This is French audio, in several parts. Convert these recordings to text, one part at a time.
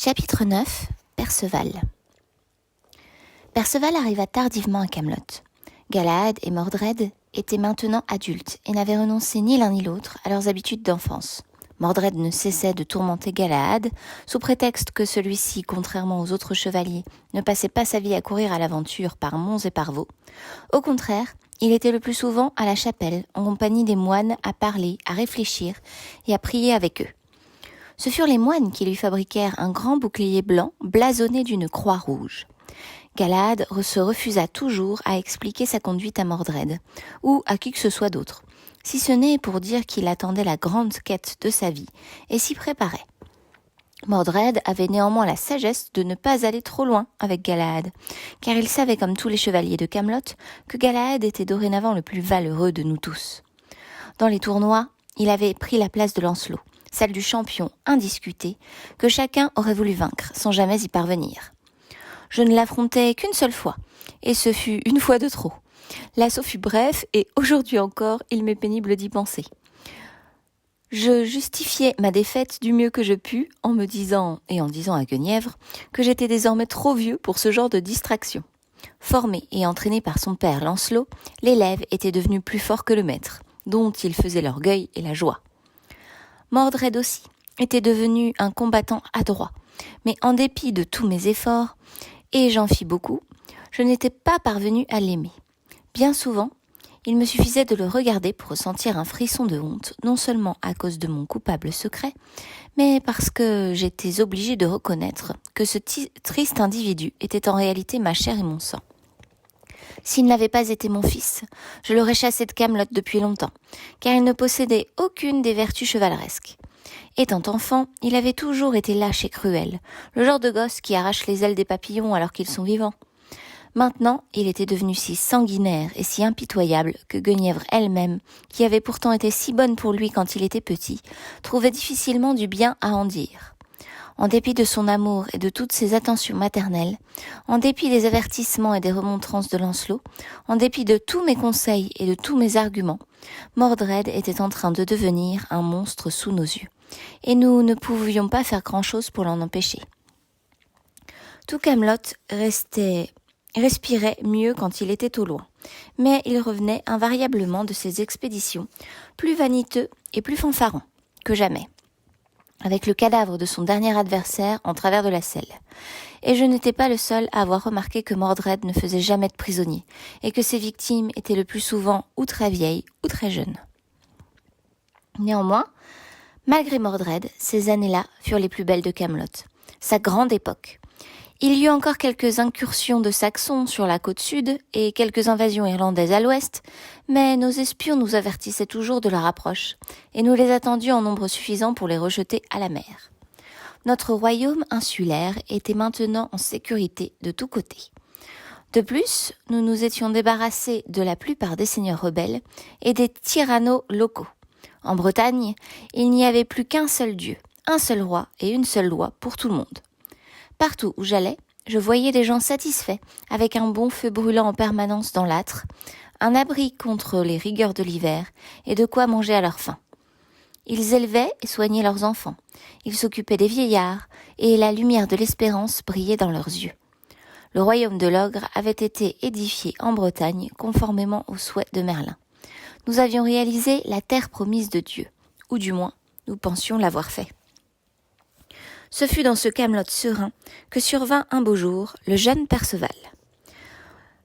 Chapitre 9. Perceval. Perceval arriva tardivement à Camelot. Galahad et Mordred étaient maintenant adultes et n'avaient renoncé ni l'un ni l'autre à leurs habitudes d'enfance. Mordred ne cessait de tourmenter Galahad, sous prétexte que celui-ci, contrairement aux autres chevaliers, ne passait pas sa vie à courir à l'aventure par monts et par vaux. Au contraire, il était le plus souvent à la chapelle, en compagnie des moines, à parler, à réfléchir et à prier avec eux. Ce furent les moines qui lui fabriquèrent un grand bouclier blanc blasonné d'une croix rouge. Galahad se refusa toujours à expliquer sa conduite à Mordred, ou à qui que ce soit d'autre, si ce n'est pour dire qu'il attendait la grande quête de sa vie, et s'y préparait. Mordred avait néanmoins la sagesse de ne pas aller trop loin avec Galahad, car il savait, comme tous les chevaliers de Camelot, que Galahad était dorénavant le plus valeureux de nous tous. Dans les tournois, il avait pris la place de Lancelot, celle du champion indiscuté, que chacun aurait voulu vaincre, sans jamais y parvenir. Je ne l'affrontai qu'une seule fois, et ce fut une fois de trop. L'assaut fut bref, et aujourd'hui encore, il m'est pénible d'y penser. Je justifiai ma défaite du mieux que je pus, en me disant, et en disant à Guenièvre, que j'étais désormais trop vieux pour ce genre de distraction. Formé et entraîné par son père Lancelot, l'élève était devenu plus fort que le maître, dont il faisait l'orgueil et la joie. Mordred aussi était devenu un combattant adroit, mais en dépit de tous mes efforts, et j'en fis beaucoup, je n'étais pas parvenue à l'aimer. Bien souvent, il me suffisait de le regarder pour ressentir un frisson de honte, non seulement à cause de mon coupable secret, mais parce que j'étais obligée de reconnaître que ce triste individu était en réalité ma chair et mon sang. S'il n'avait pas été mon fils, je l'aurais chassé de Camelot depuis longtemps, car il ne possédait aucune des vertus chevaleresques. Étant enfant, il avait toujours été lâche et cruel, le genre de gosse qui arrache les ailes des papillons alors qu'ils sont vivants. Maintenant, il était devenu si sanguinaire et si impitoyable que Guenièvre elle-même, qui avait pourtant été si bonne pour lui quand il était petit, trouvait difficilement du bien à en dire. En dépit de son amour et de toutes ses attentions maternelles, en dépit des avertissements et des remontrances de Lancelot, en dépit de tous mes conseils et de tous mes arguments, Mordred était en train de devenir un monstre sous nos yeux, et nous ne pouvions pas faire grand-chose pour l'en empêcher. Tout Camelot respirait mieux quand il était au loin, mais il revenait invariablement de ses expéditions, plus vaniteux et plus fanfaron que jamais, avec le cadavre de son dernier adversaire en travers de la selle. Et je n'étais pas le seul à avoir remarqué que Mordred ne faisait jamais de prisonniers, et que ses victimes étaient le plus souvent ou très vieilles ou très jeunes. Néanmoins, malgré Mordred, ces années-là furent les plus belles de Camelot, sa grande époque. Il y eut encore quelques incursions de Saxons sur la côte sud et quelques invasions irlandaises à l'ouest, mais nos espions nous avertissaient toujours de leur approche, et nous les attendions en nombre suffisant pour les rejeter à la mer. Notre royaume insulaire était maintenant en sécurité de tous côtés. De plus, nous nous étions débarrassés de la plupart des seigneurs rebelles et des tyrannos locaux. En Bretagne, il n'y avait plus qu'un seul dieu, un seul roi et une seule loi pour tout le monde. Partout où j'allais, je voyais des gens satisfaits, avec un bon feu brûlant en permanence dans l'âtre, un abri contre les rigueurs de l'hiver et de quoi manger à leur faim. Ils élevaient et soignaient leurs enfants, ils s'occupaient des vieillards, et la lumière de l'espérance brillait dans leurs yeux. Le royaume de l'ogre avait été édifié en Bretagne conformément aux souhaits de Merlin. Nous avions réalisé la terre promise de Dieu, ou du moins, nous pensions l'avoir fait. Ce fut dans ce Camelot serein que survint un beau jour le jeune Perceval.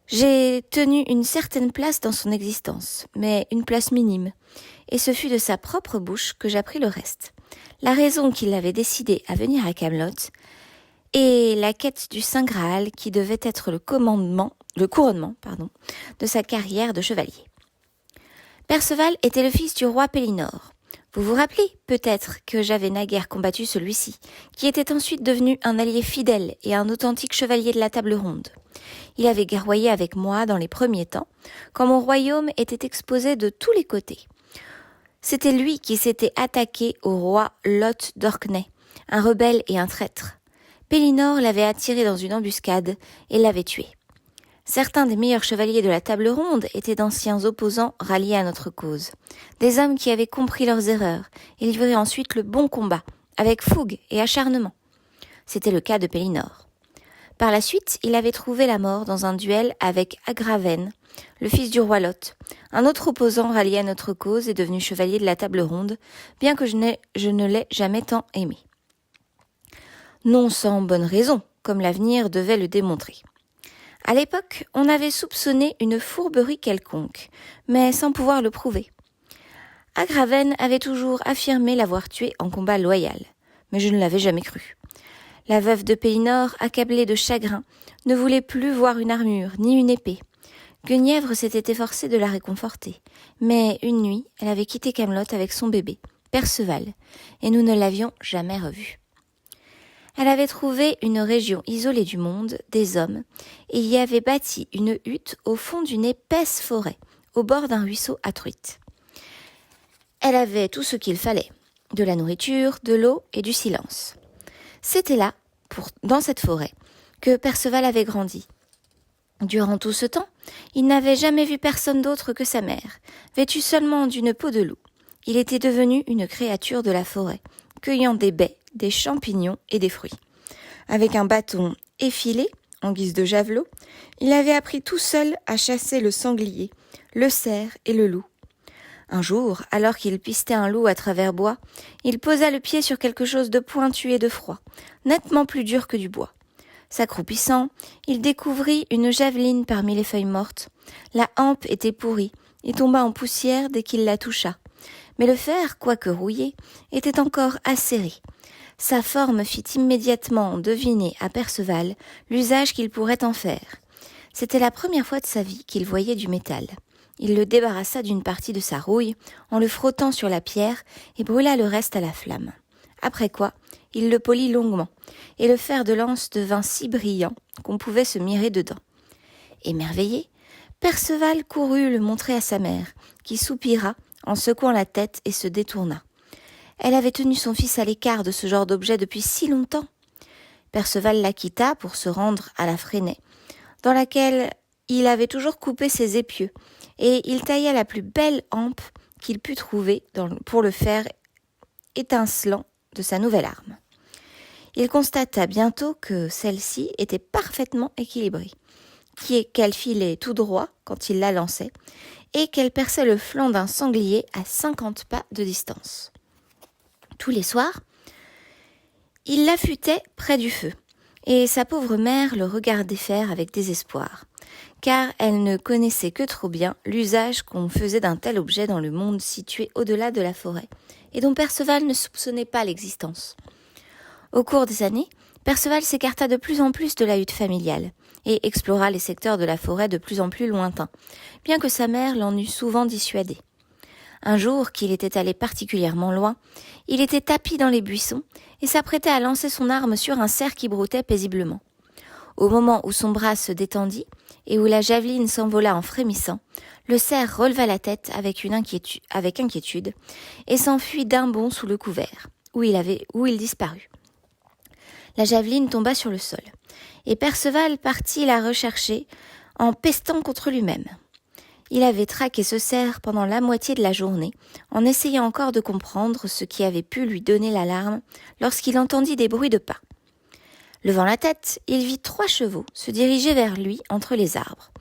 J'ai tenu une certaine place dans son existence, mais une place minime, et ce fut de sa propre bouche que j'appris le reste. La raison qui l'avait décidé à venir à Camelot et la quête du Saint Graal qui devait être le couronnement de sa carrière de chevalier. Perceval était le fils du roi Pélinore. Vous vous rappelez peut-être que j'avais naguère combattu celui-ci, qui était ensuite devenu un allié fidèle et un authentique chevalier de la table ronde. Il avait guerroyé avec moi dans les premiers temps, quand mon royaume était exposé de tous les côtés. C'était lui qui s'était attaqué au roi Lot d'Orkney, un rebelle et un traître. Pélinore l'avait attiré dans une embuscade et l'avait tué. Certains des meilleurs chevaliers de la table ronde étaient d'anciens opposants ralliés à notre cause, des hommes qui avaient compris leurs erreurs et livré ensuite le bon combat, avec fougue et acharnement. C'était le cas de Pélinore. Par la suite, il avait trouvé la mort dans un duel avec Agraven, le fils du roi Lot. Un autre opposant rallié à notre cause est devenu chevalier de la table ronde, bien que je ne l'ai jamais tant aimé. Non sans bonne raison, comme l'avenir devait le démontrer. À l'époque, on avait soupçonné une fourberie quelconque, mais sans pouvoir le prouver. Agraven avait toujours affirmé l'avoir tué en combat loyal, mais je ne l'avais jamais cru. La veuve de Pélinore, accablée de chagrin, ne voulait plus voir une armure ni une épée. Guenièvre s'était efforcée de la réconforter, mais une nuit, elle avait quitté Camelot avec son bébé, Perceval, et nous ne l'avions jamais revu. Elle avait trouvé une région isolée du monde, des hommes, et y avait bâti une hutte au fond d'une épaisse forêt, au bord d'un ruisseau à truites. Elle avait tout ce qu'il fallait, de la nourriture, de l'eau et du silence. C'était là, dans cette forêt, que Perceval avait grandi. Durant tout ce temps, il n'avait jamais vu personne d'autre que sa mère, vêtue seulement d'une peau de loup. Il était devenu une créature de la forêt, cueillant des baies, des champignons et des fruits. Avec un bâton effilé, en guise de javelot, il avait appris tout seul à chasser le sanglier, le cerf et le loup. Un jour, alors qu'il pistait un loup à travers bois, il posa le pied sur quelque chose de pointu et de froid, nettement plus dur que du bois. S'accroupissant, il découvrit une javeline parmi les feuilles mortes. La hampe était pourrie et tomba en poussière dès qu'il la toucha. Mais le fer, quoique rouillé, était encore acéré. Sa forme fit immédiatement deviner à Perceval l'usage qu'il pourrait en faire. C'était la première fois de sa vie qu'il voyait du métal. Il le débarrassa d'une partie de sa rouille en le frottant sur la pierre et brûla le reste à la flamme. Après quoi, il le polit longuement, et le fer de lance devint si brillant qu'on pouvait se mirer dedans. Émerveillé, Perceval courut le montrer à sa mère, qui soupira en secouant la tête et se détourna. Elle avait tenu son fils à l'écart de ce genre d'objet depuis si longtemps. Perceval la quitta pour se rendre à la Fresnaye, dans laquelle il avait toujours coupé ses épieux, et il tailla la plus belle hampe qu'il put trouver pour le fer étincelant de sa nouvelle arme. Il constata bientôt que celle-ci était parfaitement équilibrée, qu'elle filait tout droit quand il la lançait, et qu'elle perçait le flanc d'un sanglier à 50 pas de distance. Tous les soirs, il l'affûtait près du feu, et sa pauvre mère le regardait faire avec désespoir, car elle ne connaissait que trop bien l'usage qu'on faisait d'un tel objet dans le monde situé au-delà de la forêt, et dont Perceval ne soupçonnait pas l'existence. Au cours des années, Perceval s'écarta de plus en plus de la hutte familiale, et explora les secteurs de la forêt de plus en plus lointains, bien que sa mère l'en eût souvent dissuadé. Un jour qu'il était allé particulièrement loin, il était tapi dans les buissons et s'apprêtait à lancer son arme sur un cerf qui broutait paisiblement. Au moment où son bras se détendit et où la javeline s'envola en frémissant, le cerf releva la tête avec inquiétude et s'enfuit d'un bond sous le couvert, où il disparut. La javeline tomba sur le sol, et Perceval partit la rechercher en pestant contre lui-même. Il avait traqué ce cerf pendant la moitié de la journée, en essayant encore de comprendre ce qui avait pu lui donner l'alarme lorsqu'il entendit des bruits de pas. Levant la tête, il vit 3 chevaux se diriger vers lui entre les arbres.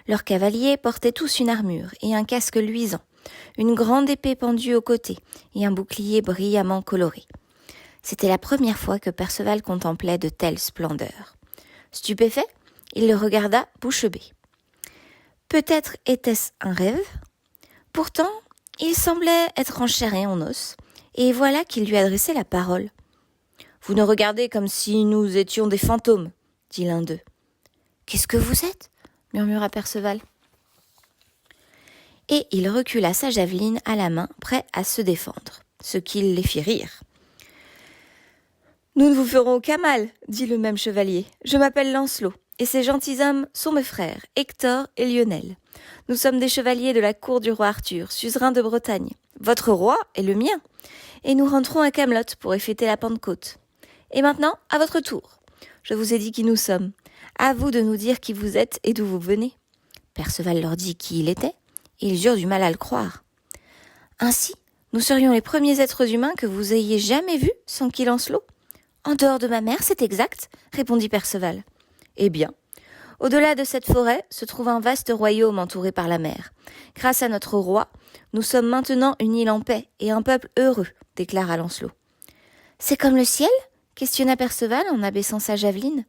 Leurs cavaliers portaient tous une armure et un casque luisant, une grande épée pendue au côté et un bouclier brillamment coloré. C'était la première fois que Perceval contemplait de telles splendeurs. Stupéfait, il le regarda bouche bée. Peut-être était-ce un rêve ? Pourtant, il semblait être en chair et en os, et voilà qu'il lui adressait la parole. « Vous nous regardez comme si nous étions des fantômes, » dit l'un d'eux. « Qu'est-ce que vous êtes ?» murmura Perceval. Et il recula sa javeline à la main, prêt à se défendre, ce qui les fit rire. « Nous ne vous ferons aucun mal, » dit le même chevalier. « Je m'appelle Lancelot. Et ces gentilshommes sont mes frères, Hector et Lionel. Nous sommes des chevaliers de la cour du roi Arthur, suzerain de Bretagne. Votre roi est le mien. Et nous rentrons à Camelot pour y fêter la Pentecôte. Et maintenant, à votre tour. Je vous ai dit qui nous sommes. À vous de nous dire qui vous êtes et d'où vous venez. » Perceval leur dit qui il était, et ils eurent du mal à le croire. « Ainsi, nous serions les premiers êtres humains que vous ayez jamais vus, s'enquit Lancelot. En dehors de ma mère, c'est exact, répondit Perceval. Eh bien, au-delà de cette forêt se trouve un vaste royaume entouré par la mer. Grâce à notre roi, nous sommes maintenant une île en paix et un peuple heureux, déclara Lancelot. C'est comme le ciel ? Questionna Perceval en abaissant sa javeline.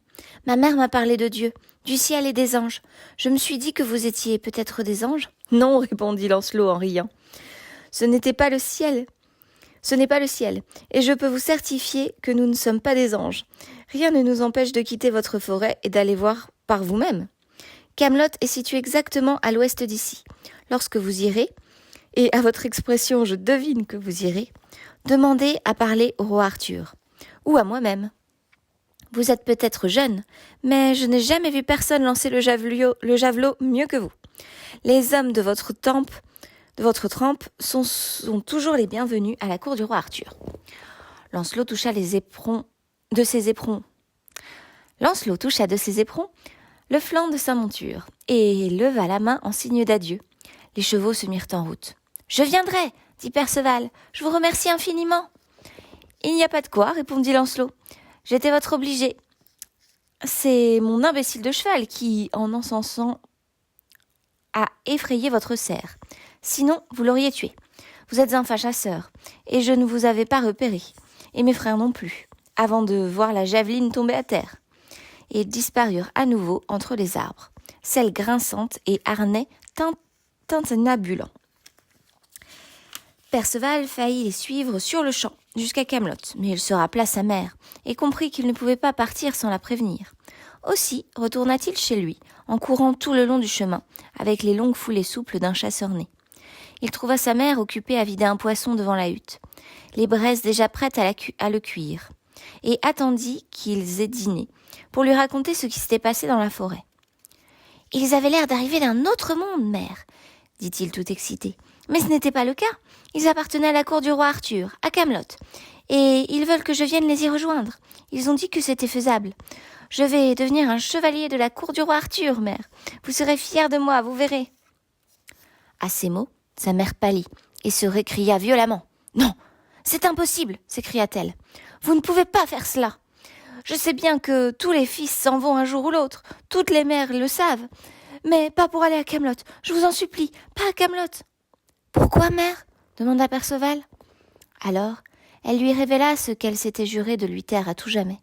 Ma mère m'a parlé de Dieu, du ciel et des anges. Je me suis dit que vous étiez peut-être des anges ? Non, répondit Lancelot en riant. Ce n'est pas le ciel, et je peux vous certifier que nous ne sommes pas des anges. Rien ne nous empêche de quitter votre forêt et d'aller voir par vous-même. Camelot est situé exactement à l'ouest d'ici. Lorsque vous irez, et à votre expression je devine que vous irez, demandez à parler au roi Arthur, ou à moi-même. Vous êtes peut-être jeune, mais je n'ai jamais vu personne lancer le javelot mieux que vous. Les hommes de votre trempe sont toujours les bienvenus à la cour du roi Arthur. Lancelot toucha de ses éperons le flanc de sa monture et leva la main en signe d'adieu. Les chevaux se mirent en route. « Je viendrai, dit Perceval, je vous remercie infiniment. »« Il n'y a pas de quoi, répondit Lancelot. J'étais votre obligé. C'est mon imbécile de cheval qui, en encensant, a effrayé votre cerf. Sinon, vous l'auriez tué. Vous êtes un fin chasseur, et je ne vous avais pas repéré, et mes frères non plus, avant de voir la javeline tomber à terre. » Et ils disparurent à nouveau entre les arbres, selles grinçantes et harnais tintinabulants. Perceval faillit les suivre sur le champ, jusqu'à Camelot, mais il se rappela sa mère, et comprit qu'il ne pouvait pas partir sans la prévenir. Aussi retourna-t-il chez lui, en courant tout le long du chemin, avec les longues foulées souples d'un chasseur né. Il trouva sa mère occupée à vider un poisson devant la hutte, les braises déjà prêtes à le cuire, et attendit qu'ils aient dîné, pour lui raconter ce qui s'était passé dans la forêt. « Ils avaient l'air d'arriver d'un autre monde, mère, » dit-il tout excité. « Mais ce n'était pas le cas. Ils appartenaient à la cour du roi Arthur, à Camelot, et ils veulent que je vienne les y rejoindre. Ils ont dit que c'était faisable. Je vais devenir un chevalier de la cour du roi Arthur, mère. Vous serez fière de moi, vous verrez. » À ces mots, sa mère pâlit et se récria violemment. « Non, c'est impossible !» s'écria-t-elle. « Vous ne pouvez pas faire cela. Je sais bien que tous les fils s'en vont un jour ou l'autre, toutes les mères le savent, mais pas pour aller à Camelot. Je vous en supplie, pas à Camelot. »« Pourquoi, mère ?» demanda Perceval. Alors, elle lui révéla ce qu'elle s'était juré de lui taire à tout jamais,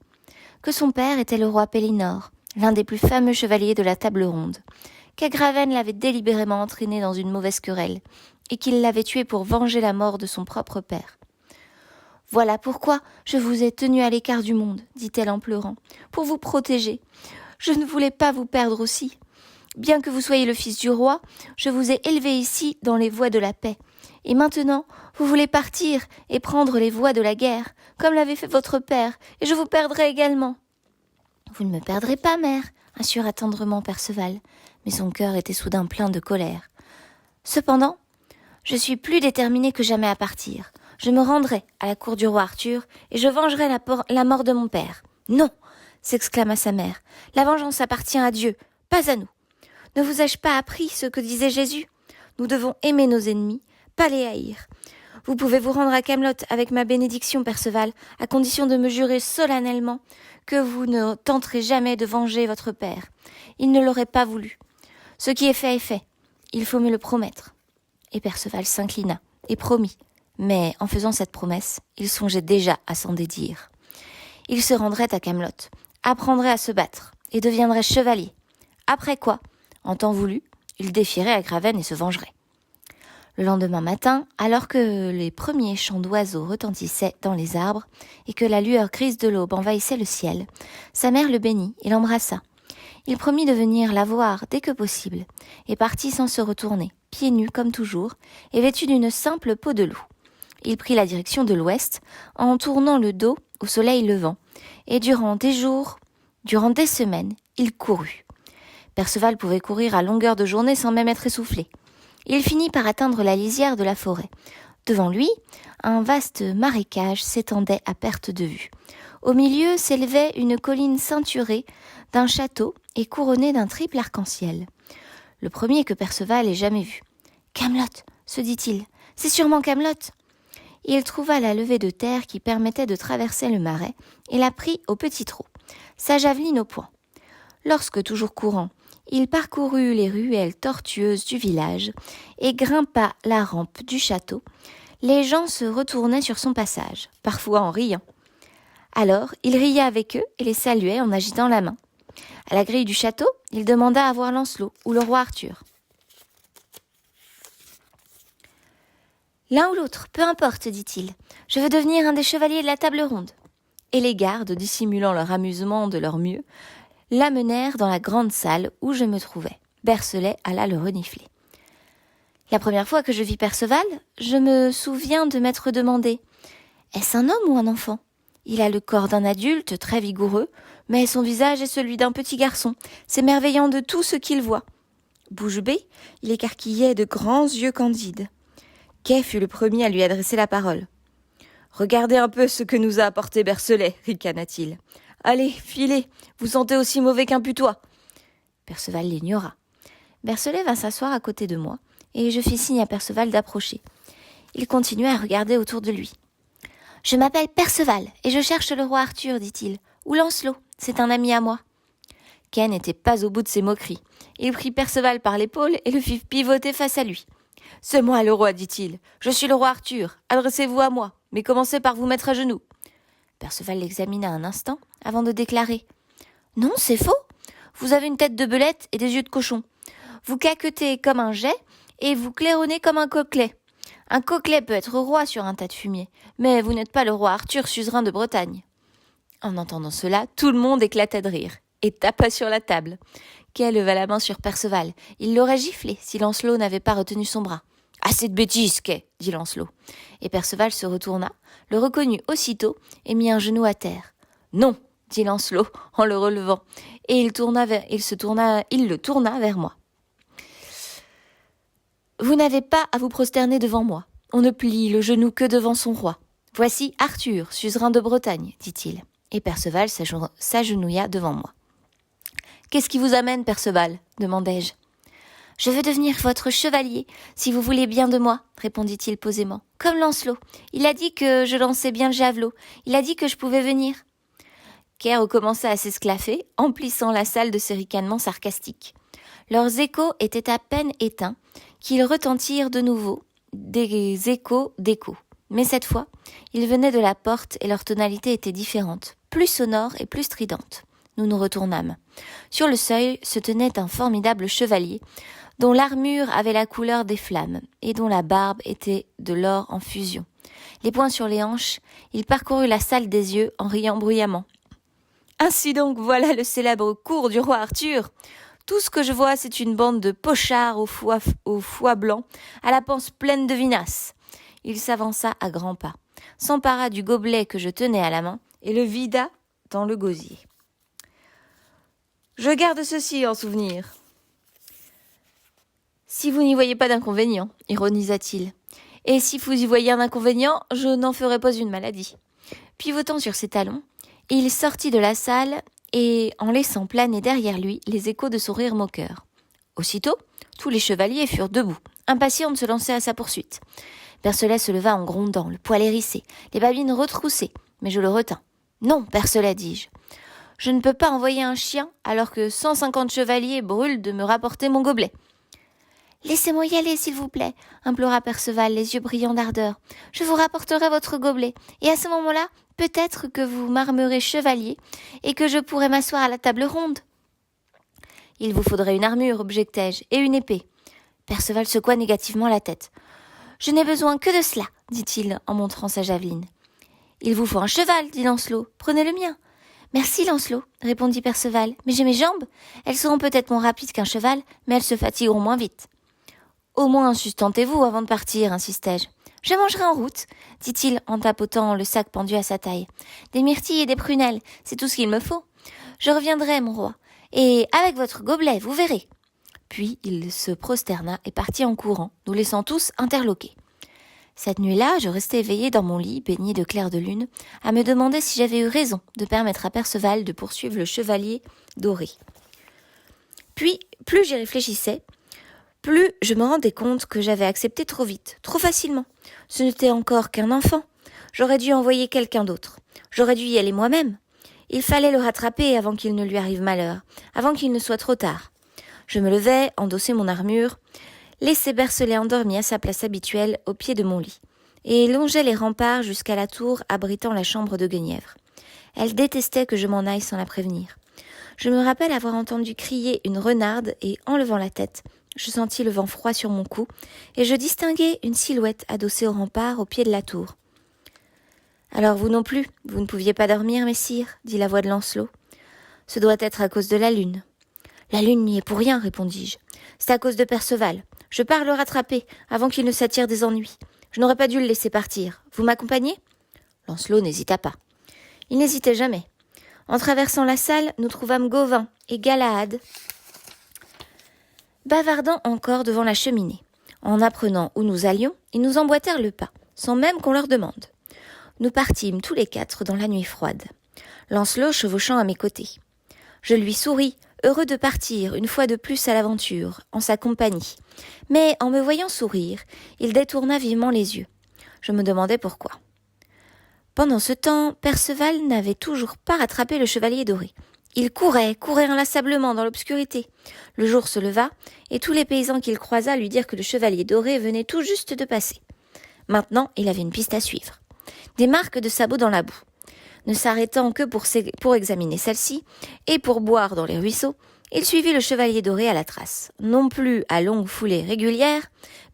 que son père était le roi Pélinore, l'un des plus fameux chevaliers de la table ronde, qu'Agraven l'avait délibérément entraîné dans une mauvaise querelle, et qu'il l'avait tué pour venger la mort de son propre père. « Voilà pourquoi je vous ai tenu à l'écart du monde, dit-elle en pleurant, pour vous protéger. Je ne voulais pas vous perdre aussi. Bien que vous soyez le fils du roi, je vous ai élevé ici dans les voies de la paix. Et maintenant, vous voulez partir et prendre les voies de la guerre, comme l'avait fait votre père, et je vous perdrai également. »« Vous ne me perdrez pas, mère, » assura tendrement Perceval, mais son cœur était soudain plein de colère. « Cependant, je suis plus déterminé que jamais à partir. Je me rendrai à la cour du roi Arthur et je vengerai la mort de mon père. »« Non !» s'exclama sa mère. « La vengeance appartient à Dieu, pas à nous. Ne vous ai-je pas appris ce que disait Jésus ? Nous devons aimer nos ennemis, pas les haïr. Vous pouvez vous rendre à Camelot avec ma bénédiction, Perceval, à condition de me jurer solennellement que vous ne tenterez jamais de venger votre père. Il ne l'aurait pas voulu. Ce qui est fait. Il faut me le promettre. » Et Perceval s'inclina et promit. Mais en faisant cette promesse, il songeait déjà à s'en dédire. Il se rendrait à Camelot, apprendrait à se battre et deviendrait chevalier. Après quoi, en temps voulu, il défierait Agraven et se vengerait. Le lendemain matin, alors que les premiers chants d'oiseaux retentissaient dans les arbres et que la lueur grise de l'aube envahissait le ciel, sa mère le bénit et l'embrassa. Il promit de venir la voir dès que possible et partit sans se retourner, pieds nus comme toujours et vêtu d'une simple peau de loup. Il prit la direction de l'ouest en tournant le dos au soleil levant et durant des semaines, il courut. Perceval pouvait courir à longueur de journée sans même être essoufflé. Il finit par atteindre la lisière de la forêt. Devant lui, un vaste marécage s'étendait à perte de vue. Au milieu s'élevait une colline ceinturée d'un château et couronnée d'un triple arc-en-ciel. Le premier que Perceval ait jamais vu. « Camelot !» se dit-il. « C'est sûrement Camelot !» Il trouva la levée de terre qui permettait de traverser le marais et la prit au petit trot, sa javeline au poing. Lorsque, toujours courant, il parcourut les ruelles tortueuses du village et grimpa la rampe du château, les gens se retournaient sur son passage, parfois en riant. Alors, il riait avec eux et les saluait en agitant la main. À la grille du château, il demanda à voir Lancelot ou le roi Arthur. L'un ou l'autre, peu importe, dit-il. Je veux devenir un des chevaliers de la table ronde. Et les gardes, dissimulant leur amusement de leur mieux, l'amenèrent dans la grande salle où je me trouvais. Bercelet alla le renifler. La première fois que je vis Perceval, je me souviens de m'être demandé « Est-ce un homme ou un enfant ?» Il a le corps d'un adulte, très vigoureux, mais son visage est celui d'un petit garçon, s'émerveillant de tout ce qu'il voit. Bouche bée, il écarquillait de grands yeux candides. Quai fut le premier à lui adresser la parole. « Regardez un peu ce que nous a apporté Bercelet, ricana-t-il. Allez, filez, vous sentez aussi mauvais qu'un putois. » Perceval l'ignora. Bercelet vint s'asseoir à côté de moi, et je fis signe à Perceval d'approcher. Il continuait à regarder autour de lui. « Je m'appelle Perceval, et je cherche le roi Arthur, dit-il. Ou Lancelot, c'est un ami à moi. » Quai n'était pas au bout de ses moqueries. Il prit Perceval par l'épaule et le fit pivoter face à lui. « C'est moi le roi, dit-il. Je suis le roi Arthur. Adressez-vous à moi, mais commencez par vous mettre à genoux. » Perceval l'examina un instant avant de déclarer. « Non, c'est faux. Vous avez une tête de belette et des yeux de cochon. Vous caquetez comme un geai et vous claironnez comme un coquelet. Un coquelet peut être roi sur un tas de fumier, mais vous n'êtes pas le roi Arthur, suzerain de Bretagne. » En entendant cela, tout le monde éclata de rire et tapa sur la table. Quai leva la main sur Perceval. Il l'aurait giflé si Lancelot n'avait pas retenu son bras. « Assez de bêtises, Quai, dit Lancelot. Et Perceval se retourna, le reconnut aussitôt et mit un genou à terre. « Non, dit Lancelot en le relevant, et il le tourna vers moi. « Vous n'avez pas à vous prosterner devant moi. On ne plie le genou que devant son roi. Voici Arthur, suzerain de Bretagne, dit-il. » Et Perceval s'agenouilla devant moi. « Qu'est-ce qui vous amène, Perceval ?» demandai-je. « Je veux devenir votre chevalier, si vous voulez bien de moi, » répondit-il posément. « Comme Lancelot. Il a dit que je lançais bien le javelot. Il a dit que je pouvais venir. » Quai recommença à s'esclaffer, emplissant la salle de ses ricanements sarcastiques. Leurs échos étaient à peine éteints, qu'ils retentirent de nouveau, des échos d'échos. Mais cette fois, ils venaient de la porte et leur tonalité était différente, plus sonore et plus stridente. Nous nous retournâmes. Sur le seuil se tenait un formidable chevalier, dont l'armure avait la couleur des flammes et dont la barbe était de l'or en fusion. Les poings sur les hanches, il parcourut la salle des yeux en riant bruyamment. « Ainsi donc, voilà le célèbre cours du roi Arthur. Tout ce que je vois, c'est une bande de pochards au foie blanc, à la panse pleine de vinasse. » Il s'avança à grands pas, s'empara du gobelet que je tenais à la main et le vida dans le gosier. « Je garde ceci en souvenir. »« Si vous n'y voyez pas d'inconvénient, ironisa-t-il. Et si vous y voyez un inconvénient, je n'en ferai pas une maladie. » Pivotant sur ses talons, il sortit de la salle et en laissant planer derrière lui les échos de son rire moqueur. Aussitôt, tous les chevaliers furent debout, impatients de se lancer à sa poursuite. Bercelet se leva en grondant, le poil hérissé, les babines retroussées, mais je le retins. « Non, Bercelet, dis-je. Je ne peux pas envoyer un chien alors que 150 chevaliers brûlent de me rapporter mon gobelet. » « Laissez-moi y aller, s'il vous plaît, » implora Perceval, les yeux brillants d'ardeur. « Je vous rapporterai votre gobelet, et à ce moment-là, peut-être que vous m'armerez chevalier, et que je pourrai m'asseoir à la table ronde. »« Il vous faudrait une armure, objectai-je, et une épée. » Perceval secoua négativement la tête. « Je n'ai besoin que de cela, » dit-il en montrant sa javeline. « Il vous faut un cheval, dit Lancelot. Prenez le mien. »« Merci, Lancelot, » répondit Perceval. « Mais j'ai mes jambes. Elles seront peut-être moins rapides qu'un cheval, mais elles se fatigueront moins vite. » « Au moins, sustentez-vous avant de partir, insistai-je. »« Je mangerai en route, » dit-il en tapotant le sac pendu à sa taille. « Des myrtilles et des prunelles, c'est tout ce qu'il me faut. Je reviendrai, mon roi, et avec votre gobelet, vous verrez. » Puis il se prosterna et partit en courant, nous laissant tous interloqués. Cette nuit-là, je restais éveillée dans mon lit, baigné de clair de lune, à me demander si j'avais eu raison de permettre à Perceval de poursuivre le chevalier doré. Puis, plus j'y réfléchissais, Plus je me rendais compte que j'avais accepté trop vite, trop facilement. Ce n'était encore qu'un enfant. J'aurais dû envoyer quelqu'un d'autre. J'aurais dû y aller moi-même. Il fallait le rattraper avant qu'il ne lui arrive malheur, avant qu'il ne soit trop tard. Je me levai, endossai mon armure, laissai Bercelet endormi à sa place habituelle au pied de mon lit, et longeai les remparts jusqu'à la tour abritant la chambre de Guenièvre. Elle détestait que je m'en aille sans la prévenir. Je me rappelle avoir entendu crier une renarde et, en levant la tête, je sentis le vent froid sur mon cou et je distinguai une silhouette adossée au rempart au pied de la tour. « Alors vous non plus, vous ne pouviez pas dormir, messire » dit la voix de Lancelot. « Ce doit être à cause de la lune. »« La lune n'y est pour rien, répondis-je. C'est à cause de Perceval. Je pars le rattraper avant qu'il ne s'attire des ennuis. Je n'aurais pas dû le laisser partir. Vous m'accompagnez » Lancelot n'hésita pas. Il n'hésitait jamais. En traversant la salle, nous trouvâmes Gauvin et Galahad bavardant encore devant la cheminée. En apprenant où nous allions, ils nous emboîtèrent le pas, sans même qu'on leur demande. Nous partîmes tous les quatre dans la nuit froide, Lancelot chevauchant à mes côtés. Je lui souris, heureux de partir une fois de plus à l'aventure, en sa compagnie. Mais en me voyant sourire, il détourna vivement les yeux. Je me demandais pourquoi. Pendant ce temps, Perceval n'avait toujours pas rattrapé le chevalier doré. Il courait inlassablement dans l'obscurité. Le jour se leva, et tous les paysans qu'il croisa lui dirent que le chevalier doré venait tout juste de passer. Maintenant, il avait une piste à suivre. Des marques de sabots dans la boue. Ne s'arrêtant que pour examiner celle-ci, et pour boire dans les ruisseaux, il suivit le chevalier doré à la trace, non plus à longue foulée régulière,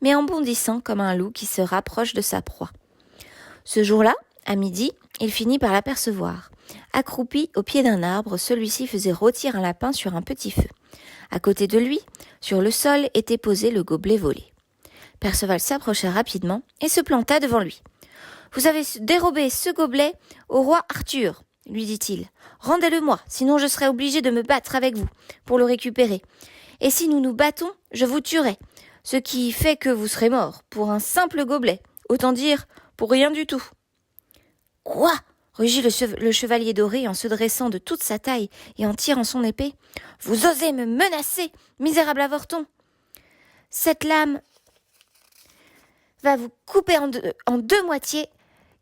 mais en bondissant comme un loup qui se rapproche de sa proie. Ce jour-là, à midi, il finit par l'apercevoir. Accroupi au pied d'un arbre, celui-ci faisait rôtir un lapin sur un petit feu. À côté de lui, sur le sol, était posé le gobelet volé. Perceval s'approcha rapidement et se planta devant lui. « Vous avez dérobé ce gobelet au roi Arthur, » lui dit-il. « Rendez-le-moi, sinon je serai obligé de me battre avec vous pour le récupérer. Et si nous nous battons, je vous tuerai, ce qui fait que vous serez mort pour un simple gobelet, autant dire pour rien du tout. »« Quoi ?» rugit le chevalier doré en se dressant de toute sa taille et en tirant son épée. « Vous osez me menacer, misérable avorton ! Cette lame va vous couper en deux moitiés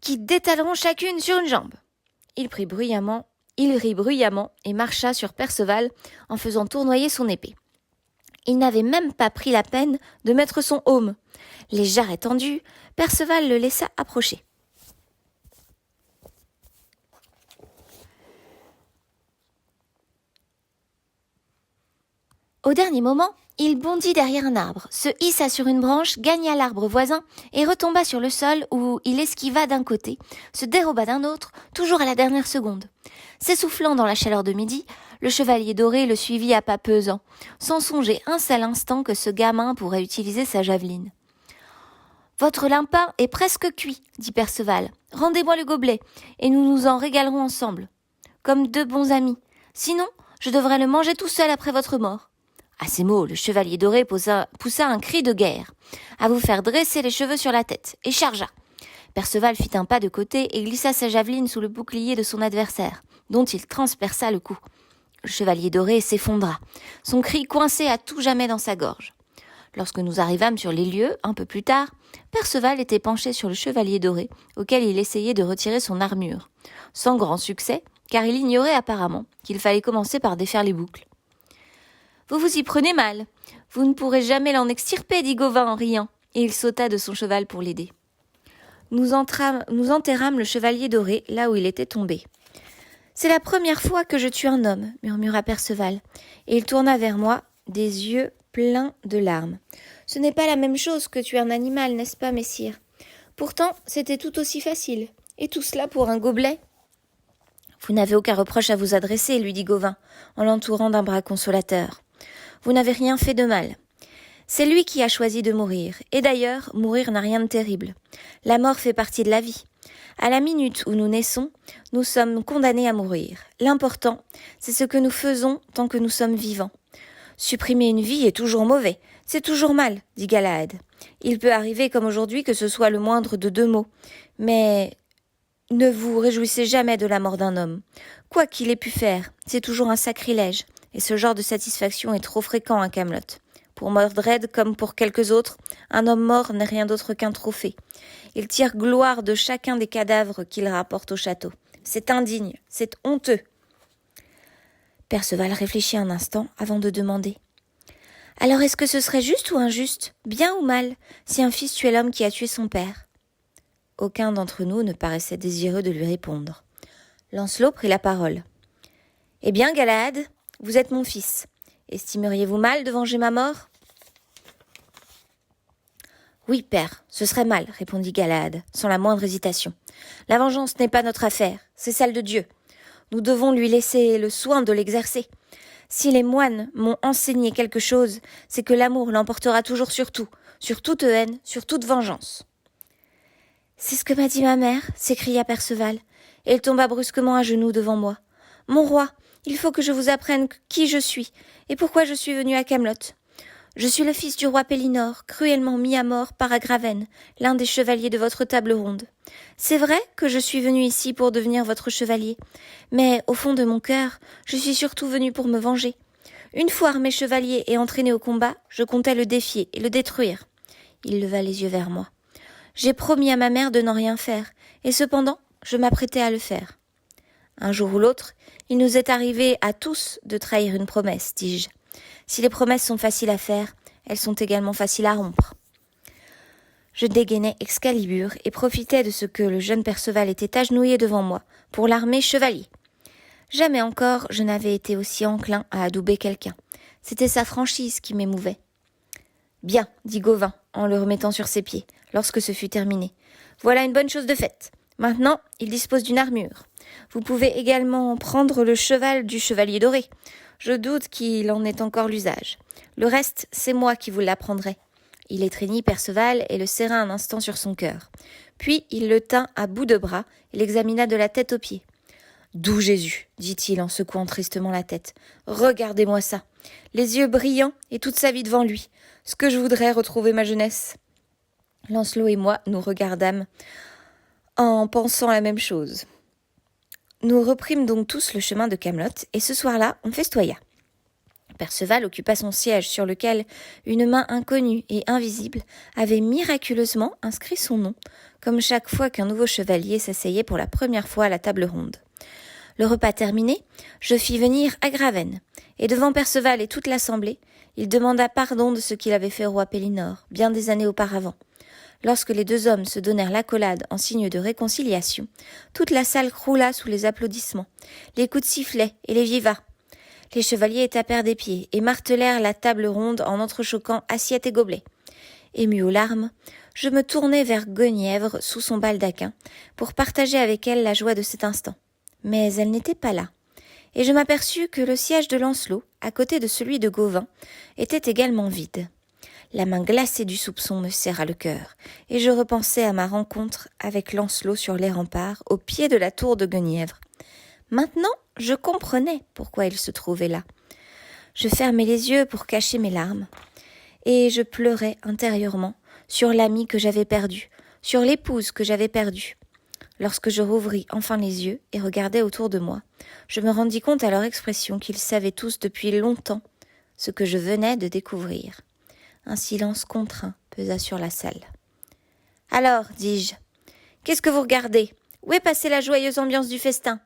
qui détaleront chacune sur une jambe. » Il rit bruyamment et marcha sur Perceval en faisant tournoyer son épée. Il n'avait même pas pris la peine de mettre son aume. Les jarrets tendus, Perceval le laissa approcher. Au dernier moment, il bondit derrière un arbre, se hissa sur une branche, gagna l'arbre voisin et retomba sur le sol où il esquiva d'un côté, se déroba d'un autre, toujours à la dernière seconde. S'essoufflant dans la chaleur de midi, le chevalier doré le suivit à pas pesants, sans songer un seul instant que ce gamin pourrait utiliser sa javeline. « Votre lapin est presque cuit, » dit Perceval. « Rendez-moi le gobelet, et nous nous en régalerons ensemble, comme deux bons amis. Sinon, je devrais le manger tout seul après votre mort. » À ces mots, le chevalier doré poussa un cri de guerre, à vous faire dresser les cheveux sur la tête, et chargea. Perceval fit un pas de côté et glissa sa javeline sous le bouclier de son adversaire, dont il transperça le cou. Le chevalier doré s'effondra, son cri coincé à tout jamais dans sa gorge. Lorsque nous arrivâmes sur les lieux, un peu plus tard, Perceval était penché sur le chevalier doré, auquel il essayait de retirer son armure. Sans grand succès, car il ignorait apparemment qu'il fallait commencer par défaire les boucles. « Vous vous y prenez mal. Vous ne pourrez jamais l'en extirper, dit Gauvin en riant, et il sauta de son cheval pour l'aider. Nous enterrâmes le chevalier doré là où il était tombé. « C'est la première fois que je tue un homme, » murmura Perceval, et il tourna vers moi des yeux pleins de larmes. « Ce n'est pas la même chose que tuer un animal, n'est-ce pas, messire ? Pourtant, c'était tout aussi facile. Et tout cela pour un gobelet ?» « Vous n'avez aucun reproche à vous adresser, » lui dit Gauvin, en l'entourant d'un bras consolateur. « Vous n'avez rien fait de mal. C'est lui qui a choisi de mourir. Et d'ailleurs, mourir n'a rien de terrible. La mort fait partie de la vie. À la minute où nous naissons, nous sommes condamnés à mourir. L'important, c'est ce que nous faisons tant que nous sommes vivants. Supprimer une vie est toujours mauvais. C'est toujours mal, dit Galahad. Il peut arriver comme aujourd'hui que ce soit le moindre de deux mots. Mais ne vous réjouissez jamais de la mort d'un homme. Quoi qu'il ait pu faire, c'est toujours un sacrilège. Et ce genre de satisfaction est trop fréquent à Camelot. Pour Mordred, comme pour quelques autres, un homme mort n'est rien d'autre qu'un trophée. Il tire gloire de chacun des cadavres qu'il rapporte au château. C'est indigne, c'est honteux. Perceval réfléchit un instant avant de demander. « Alors est-ce que ce serait juste ou injuste, bien ou mal, si un fils tuait l'homme qui a tué son père ?» Aucun d'entre nous ne paraissait désireux de lui répondre. Lancelot prit la parole. « Eh bien, Galahad, vous êtes mon fils. Estimeriez-vous mal de venger ma mort ?»« Oui, père, ce serait mal, répondit Galahad, sans la moindre hésitation. La vengeance n'est pas notre affaire, c'est celle de Dieu. Nous devons lui laisser le soin de l'exercer. Si les moines m'ont enseigné quelque chose, c'est que l'amour l'emportera toujours sur tout, sur toute haine, sur toute vengeance. »« C'est ce que m'a dit ma mère, s'écria Perceval, et il tomba brusquement à genoux devant moi. « Mon roi, il faut que je vous apprenne qui je suis, et pourquoi je suis venu à Camelot. Je suis le fils du roi Pélinor, cruellement mis à mort par Agraven, l'un des chevaliers de votre table ronde. C'est vrai que je suis venu ici pour devenir votre chevalier, mais au fond de mon cœur, je suis surtout venu pour me venger. Une fois armé chevalier et entraîné au combat, je comptais le défier et le détruire. » Il leva les yeux vers moi. « J'ai promis à ma mère de n'en rien faire, et cependant, je m'apprêtais à le faire. Un jour ou l'autre, il nous est arrivé à tous de trahir une promesse, dis-je. Si les promesses sont faciles à faire, elles sont également faciles à rompre. » Je dégainai Excalibur et profitais de ce que le jeune Perceval était agenouillé devant moi pour l'armer chevalier. Jamais encore je n'avais été aussi enclin à adouber quelqu'un. C'était sa franchise qui m'émouvait. « Bien, dit Gauvin, en le remettant sur ses pieds, lorsque ce fut terminé. Voilà une bonne chose de faite. Maintenant, il dispose d'une armure. Vous pouvez également prendre le cheval du chevalier doré. Je doute qu'il en ait encore l'usage. Le reste, c'est moi qui vous l'apprendrai. » Il étreignit Perceval et le serra un instant sur son cœur. Puis il le tint à bout de bras et l'examina de la tête aux pieds. « Doux Jésus, dit-il en secouant tristement la tête. Regardez-moi ça. Les yeux brillants et toute sa vie devant lui. Ce que je voudrais retrouver ma jeunesse. » Lancelot et moi nous regardâmes en pensant la même chose. Nous reprîmes donc tous le chemin de Camelot, et ce soir-là, on festoya. Perceval occupa son siège sur lequel une main inconnue et invisible avait miraculeusement inscrit son nom, comme chaque fois qu'un nouveau chevalier s'asseyait pour la première fois à la table ronde. Le repas terminé, je fis venir Agraven, et devant Perceval et toute l'assemblée, il demanda pardon de ce qu'il avait fait au roi Pélinor, bien des années auparavant. Lorsque les deux hommes se donnèrent l'accolade en signe de réconciliation, toute la salle croula sous les applaudissements, les coups de sifflet et les vivats. Les chevaliers tapèrent des pieds et martelèrent la table ronde en entrechoquant assiettes et gobelets. Ému aux larmes, je me tournai vers Guenièvre sous son baldaquin pour partager avec elle la joie de cet instant. Mais elle n'était pas là, et je m'aperçus que le siège de Lancelot, à côté de celui de Gauvin, était également vide. La main glacée du soupçon me serra le cœur, et je repensai à ma rencontre avec Lancelot sur les remparts, au pied de la tour de Guenièvre. Maintenant, je comprenais pourquoi il se trouvait là. Je fermai les yeux pour cacher mes larmes, et je pleurais intérieurement sur l'ami que j'avais perdu, sur l'épouse que j'avais perdue. Lorsque je rouvris enfin les yeux et regardai autour de moi, je me rendis compte à leur expression qu'ils savaient tous depuis longtemps ce que je venais de découvrir. Un silence contraint pesa sur la salle. « Alors, dis-je, qu'est-ce que vous regardez ? Où est passée la joyeuse ambiance du festin ?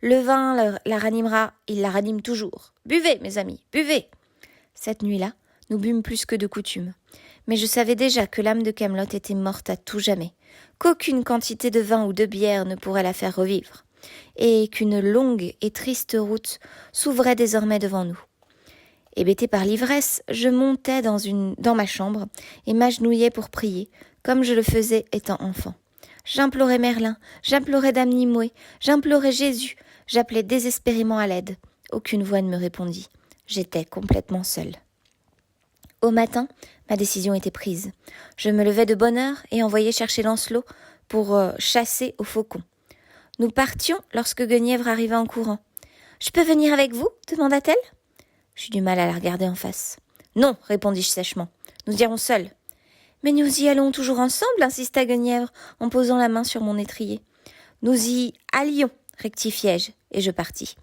Le vin la ranimera, il la ranime toujours. Buvez, mes amis, buvez !» Cette nuit-là, nous bûmes plus que de coutume. Mais je savais déjà que l'âme de Camelot était morte à tout jamais, qu'aucune quantité de vin ou de bière ne pourrait la faire revivre, et qu'une longue et triste route s'ouvrait désormais devant nous. Hébété par l'ivresse, je montais dans ma chambre et m'agenouillais pour prier, comme je le faisais étant enfant. J'implorais Merlin, j'implorais Dame Nimue, j'implorais Jésus, j'appelais désespérément à l'aide. Aucune voix ne me répondit. J'étais complètement seule. Au matin, ma décision était prise. Je me levai de bonne heure et envoyai chercher Lancelot pour chasser au faucon. Nous partions lorsque Guenièvre arriva en courant. « Je peux venir avec vous ?» demanda-t-elle. J'eus du mal à la regarder en face. « Non, répondis-je sèchement. Nous irons seuls. »« Mais nous y allons toujours ensemble, insista Guenièvre en posant la main sur mon étrier. »« Nous y allions, rectifiai-je, et je partis.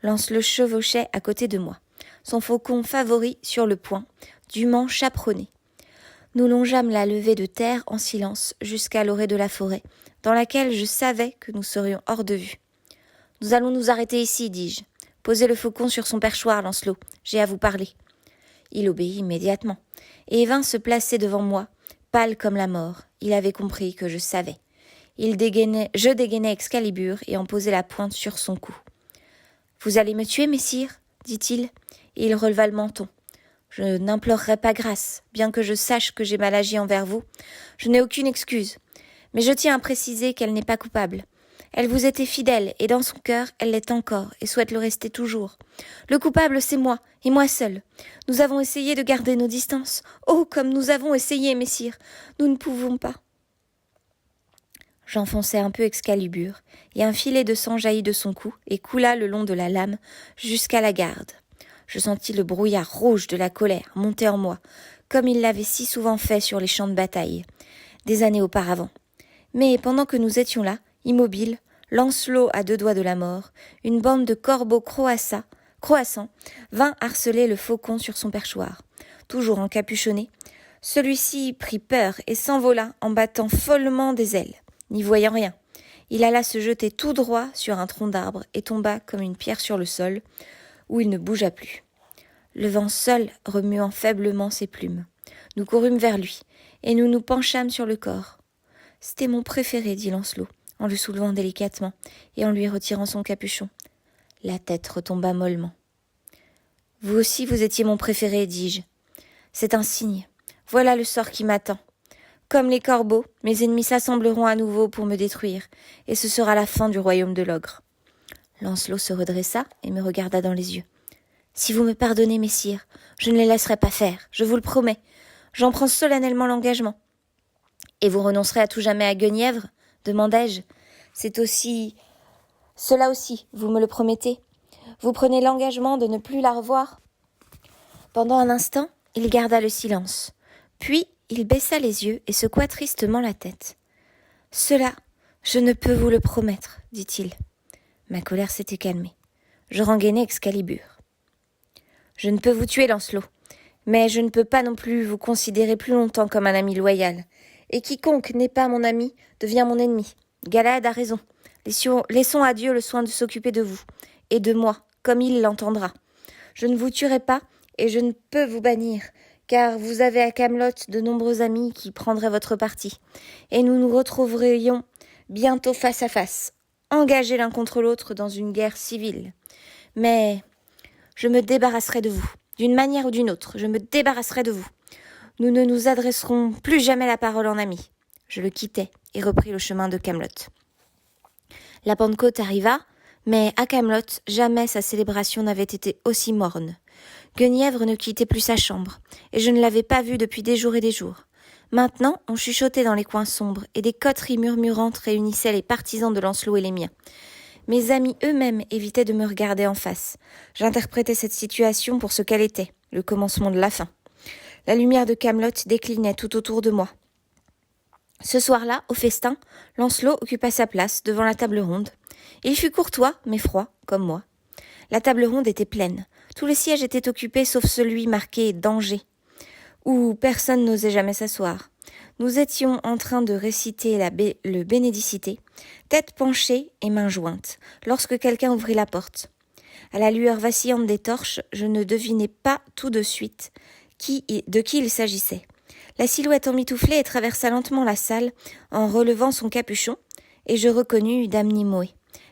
Lancelot chevauchait à côté de moi. son faucon favori sur le poing, dûment chaperonné. Nous longeâmes la levée de terre en silence jusqu'à l'orée de la forêt, dans laquelle je savais que nous serions hors de vue. « Nous allons nous arrêter ici, dis-je. Posez le faucon sur son perchoir, Lancelot, j'ai à vous parler. » Il obéit immédiatement, et vint se placer devant moi, pâle comme la mort. Il avait compris que je savais. Je dégainai Excalibur et en posai la pointe sur son cou. « Vous allez me tuer, messire ?» dit-il, et il releva le menton. « Je n'implorerai pas grâce, bien que je sache que j'ai mal agi envers vous. Je n'ai aucune excuse, mais je tiens à préciser qu'elle n'est pas coupable. Elle vous était fidèle, et dans son cœur, elle l'est encore, et souhaite le rester toujours. Le coupable, c'est moi, et moi seul. Nous avons essayé de garder nos distances. Oh, comme nous avons essayé, messire, nous ne pouvons pas. » J'enfonçai un peu Excalibur, et un filet de sang jaillit de son cou et coula le long de la lame jusqu'à la garde. Je sentis le brouillard rouge de la colère monter en moi, comme il l'avait si souvent fait sur les champs de bataille, des années auparavant. Mais pendant que nous étions là, immobiles, Lancelot à 2 doigts de la mort, une bande de corbeaux croassants vint harceler le faucon sur son perchoir. Toujours encapuchonné, celui-ci prit peur et s'envola en battant follement des ailes. N'y voyant rien, il alla se jeter tout droit sur un tronc d'arbre et tomba comme une pierre sur le sol, où il ne bougea plus. Le vent seul remuant faiblement ses plumes. Nous courûmes vers lui, et nous nous penchâmes sur le corps. « C'était mon préféré, dit Lancelot, en le soulevant délicatement et en lui retirant son capuchon. La tête retomba mollement. « Vous aussi, vous étiez mon préféré, dis-je. C'est un signe. Voilà le sort qui m'attend. Comme les corbeaux, mes ennemis s'assembleront à nouveau pour me détruire, et ce sera la fin du royaume de l'ogre. » Lancelot se redressa et me regarda dans les yeux. « Si vous me pardonnez, messire, je ne les laisserai pas faire, je vous le promets. J'en prends solennellement l'engagement. »« Et vous renoncerez à tout jamais à Guenièvre ?» demandai-je. « Cela aussi, vous me le promettez. Vous prenez l'engagement de ne plus la revoir ?» Pendant un instant, il garda le silence. Puis, il baissa les yeux et secoua tristement la tête. « Cela, je ne peux vous le promettre, dit-il. » Ma colère s'était calmée. Je rengainai Excalibur. « Je ne peux vous tuer, Lancelot, mais je ne peux pas non plus vous considérer plus longtemps comme un ami loyal. Et quiconque n'est pas mon ami devient mon ennemi. Galahad a raison. Laissons à Dieu le soin de s'occuper de vous, et de moi, comme il l'entendra. Je ne vous tuerai pas, et je ne peux vous bannir, car vous avez à Camelot de nombreux amis qui prendraient votre parti, et nous nous retrouverions bientôt face à face, engagés l'un contre l'autre dans une guerre civile. Mais je me débarrasserai de vous, d'une manière ou d'une autre, je me débarrasserai de vous. Nous ne nous adresserons plus jamais la parole en amis. » Je le quittai et repris le chemin de Camelot. La Pentecôte arriva, mais à Camelot, jamais sa célébration n'avait été aussi morne. Guenièvre ne quittait plus sa chambre, et je ne l'avais pas vue depuis des jours et des jours. Maintenant, on chuchotait dans les coins sombres, et des coteries murmurantes réunissaient les partisans de Lancelot et les miens. Mes amis eux-mêmes évitaient de me regarder en face. J'interprétais cette situation pour ce qu'elle était, le commencement de la fin. La lumière de Camelot déclinait tout autour de moi. Ce soir-là, au festin, Lancelot occupa sa place devant la table ronde. Il fut courtois, mais froid, comme moi. La table ronde était pleine. Tous les sièges étaient occupés sauf celui marqué « Danger », où personne n'osait jamais s'asseoir. Nous étions en train de réciter le Bénédicité, tête penchée et mains jointes, lorsque quelqu'un ouvrit la porte. À la lueur vacillante des torches, je ne devinai pas tout de suite de qui il s'agissait. La silhouette emmitouflée traversa lentement la salle en relevant son capuchon, et je reconnus Dame Nimue.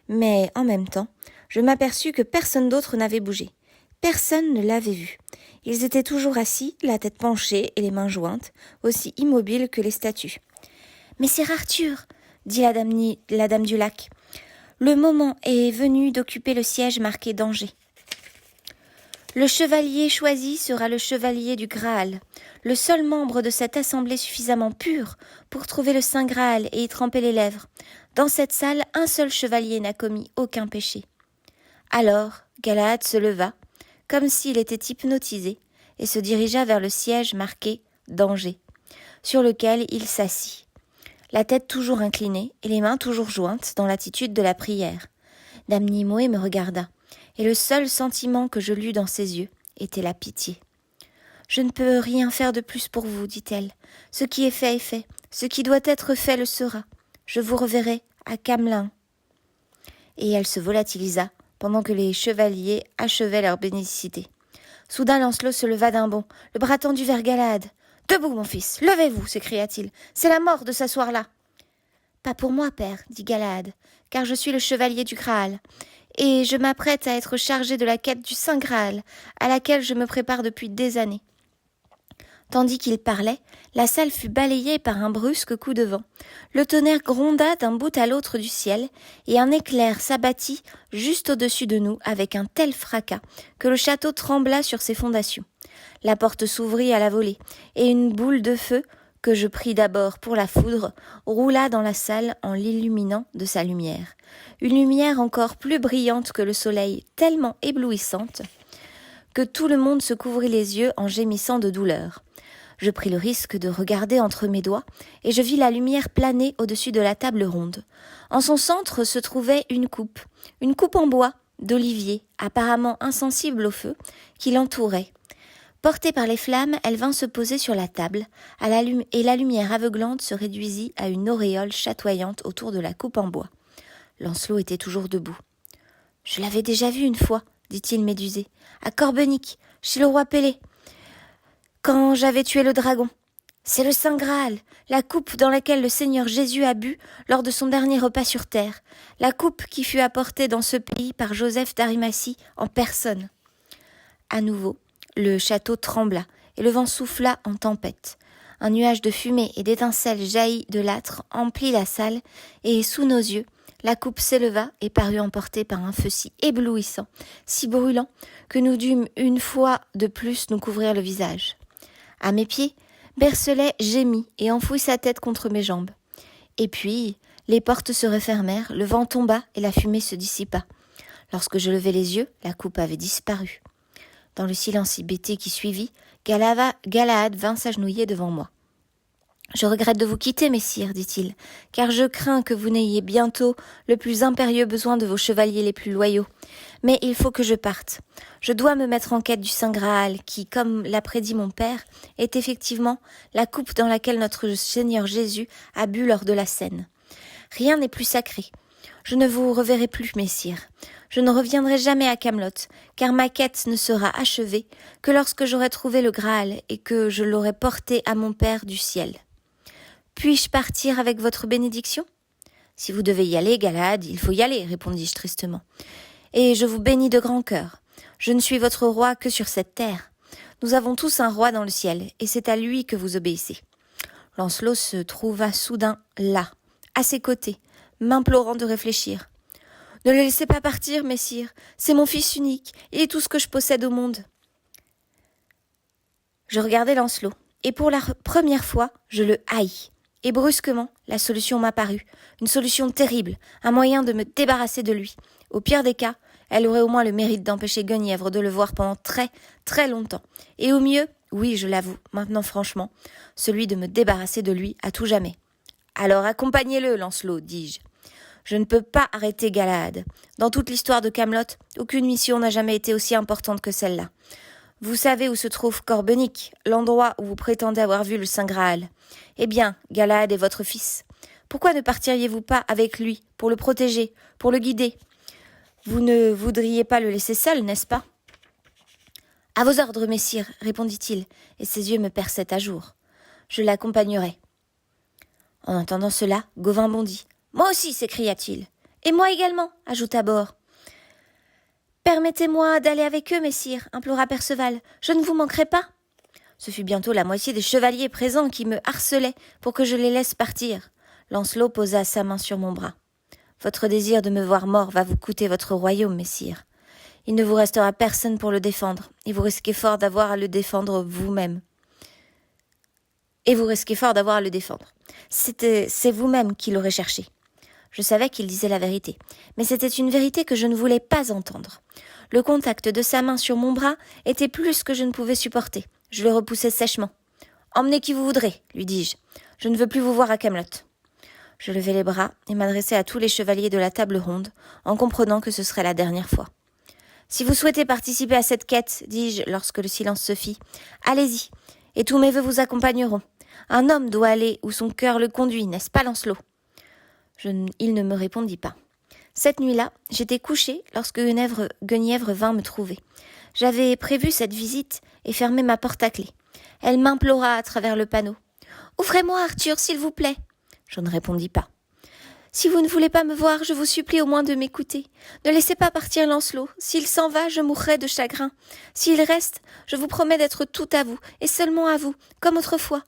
Mais, en même temps, je m'aperçus que personne d'autre n'avait bougé. Personne ne l'avait vu. Ils étaient toujours assis, la tête penchée et les mains jointes, aussi immobiles que les statues. « Mais c'est Arthur !» dit la dame du lac. « Le moment est venu d'occuper le siège marqué « Danger ». Le chevalier choisi sera le chevalier du Graal, le seul membre de cette assemblée suffisamment pur pour trouver le Saint Graal et y tremper les lèvres. Dans cette salle, un seul chevalier n'a commis aucun péché. » Alors, Galahad se leva, comme s'il était hypnotisé, et se dirigea vers le siège marqué « Danger », sur lequel il s'assit, la tête toujours inclinée et les mains toujours jointes dans l'attitude de la prière. Dame Nimue me regarda, et le seul sentiment que je lus dans ses yeux était la pitié. « Je ne peux rien faire de plus pour vous, dit-elle. Ce qui est fait est fait. Ce qui doit être fait le sera. Je vous reverrai à Camelin. » Et elle se volatilisa pendant que les chevaliers achevaient leur bénédicité. Soudain Lancelot se leva d'un bond, le bras tendu vers Galahad. « Debout, mon fils, levez-vous » s'écria-t-il. « C'est la mort de s'asseoir là. »« Pas pour moi, père, dit Galahad, car je suis le chevalier du Graal, et je m'apprête à être chargé de la quête du Saint Graal, à laquelle je me prépare depuis des années. » Tandis qu'il parlait, la salle fut balayée par un brusque coup de vent. Le tonnerre gronda d'un bout à l'autre du ciel, et un éclair s'abattit juste au-dessus de nous avec un tel fracas que le château trembla sur ses fondations. La porte s'ouvrit à la volée, et une boule de feu, que je pris d'abord pour la foudre, roula dans la salle en l'illuminant de sa lumière. Une lumière encore plus brillante que le soleil, tellement éblouissante que tout le monde se couvrit les yeux en gémissant de douleur. Je pris le risque de regarder entre mes doigts, et je vis la lumière planer au-dessus de la table ronde. En son centre se trouvait une coupe en bois, d'olivier, apparemment insensible au feu, qui l'entourait. Portée par les flammes, elle vint se poser sur la table, et la lumière aveuglante se réduisit à une auréole chatoyante autour de la coupe en bois. Lancelot était toujours debout. « Je l'avais déjà vu une fois, » dit-il médusé, « à Corbenic, chez le roi Pélée, quand j'avais tué le dragon. C'est le Saint Graal, la coupe dans laquelle le Seigneur Jésus a bu lors de son dernier repas sur terre, la coupe qui fut apportée dans ce pays par Joseph d'Arimathie en personne. » À nouveau, le château trembla et le vent souffla en tempête. Un nuage de fumée et d'étincelles jaillit de l'âtre emplit la salle, et sous nos yeux, la coupe s'éleva et parut emportée par un feu si éblouissant, si brûlant, que nous dûmes une fois de plus nous couvrir le visage. À mes pieds, Bercelet gémit et enfouit sa tête contre mes jambes. Et puis, les portes se refermèrent, le vent tomba et la fumée se dissipa. Lorsque je levai les yeux, la coupe avait disparu. Dans le silence hébété qui suivit, Galahad vint s'agenouiller devant moi. « Je regrette de vous quitter, messire, dit-il, car je crains que vous n'ayez bientôt le plus impérieux besoin de vos chevaliers les plus loyaux. Mais il faut que je parte. Je dois me mettre en quête du Saint Graal, qui, comme l'a prédit mon père, est effectivement la coupe dans laquelle notre Seigneur Jésus a bu lors de la scène. Rien n'est plus sacré. Je ne vous reverrai plus, messire. Je ne reviendrai jamais à Camelot, car ma quête ne sera achevée que lorsque j'aurai trouvé le Graal et que je l'aurai porté à mon Père du ciel. Puis-je partir avec votre bénédiction ? » ?»« Si vous devez y aller, Galahad, il faut y aller, répondis-je tristement. Et je vous bénis de grand cœur. Je ne suis votre roi que sur cette terre. Nous avons tous un roi dans le ciel, et c'est à lui que vous obéissez. » Lancelot se trouva soudain là, à ses côtés, m'implorant de réfléchir. « Ne le laissez pas partir, messire, c'est mon fils unique, il est tout ce que je possède au monde. » Je regardai Lancelot, et pour la première fois, je le haïs. Et brusquement, la solution m'apparut, une solution terrible, un moyen de me débarrasser de lui. Au pire des cas, elle aurait au moins le mérite d'empêcher Guenièvre de le voir pendant très, très longtemps. Et au mieux, oui, je l'avoue, maintenant franchement, celui de me débarrasser de lui à tout jamais. « Alors accompagnez-le, Lancelot, dis-je. Je ne peux pas arrêter Galahad. Dans toute l'histoire de Camelot, aucune mission n'a jamais été aussi importante que celle-là. Vous savez où se trouve Corbenic, l'endroit où vous prétendez avoir vu le Saint Graal. Eh bien, Galahad est votre fils. Pourquoi ne partiriez-vous pas avec lui, pour le protéger, pour le guider ? Vous ne voudriez pas le laisser seul, n'est-ce pas ? » ?»« À vos ordres, messire, répondit-il, et ses yeux me perçaient à jour. Je l'accompagnerai. En entendant cela, Gauvin bondit. « Moi aussi, s'écria-t-il. Et moi également, ajouta Bors. « Permettez-moi d'aller avec eux, messire, implora Perceval. Je ne vous manquerai pas. » Ce fut bientôt la moitié des chevaliers présents qui me harcelaient pour que je les laisse partir. Lancelot posa sa main sur mon bras. « Votre désir de me voir mort va vous coûter votre royaume, messire. Il ne vous restera personne pour le défendre, et vous risquez fort d'avoir à le défendre vous-même. C'est vous-même qui l'aurez cherché. » Je savais qu'il disait la vérité, mais c'était une vérité que je ne voulais pas entendre. Le contact de sa main sur mon bras était plus que je ne pouvais supporter. Je le repoussai sèchement. « Emmenez qui vous voudrez, lui dis-je. Je ne veux plus vous voir à Camelot. » Je levai les bras et m'adressai à tous les chevaliers de la table ronde, en comprenant que ce serait la dernière fois. Si vous souhaitez participer à cette quête, dis-je lorsque le silence se fit, allez-y, et tous mes vœux vous accompagneront. Un homme doit aller où son cœur le conduit, n'est-ce pas, Lancelot ? Il ne me répondit pas. Cette nuit-là, j'étais couchée lorsque Guenièvre vint me trouver. J'avais prévu cette visite et fermé ma porte à clé. Elle m'implora à travers le panneau. « Ouvrez-moi, Arthur, s'il vous plaît !» Je ne répondis pas. « Si vous ne voulez pas me voir, je vous supplie au moins de m'écouter. Ne laissez pas partir Lancelot. S'il s'en va, je mourrai de chagrin. S'il reste, je vous promets d'être tout à vous, et seulement à vous, comme autrefois.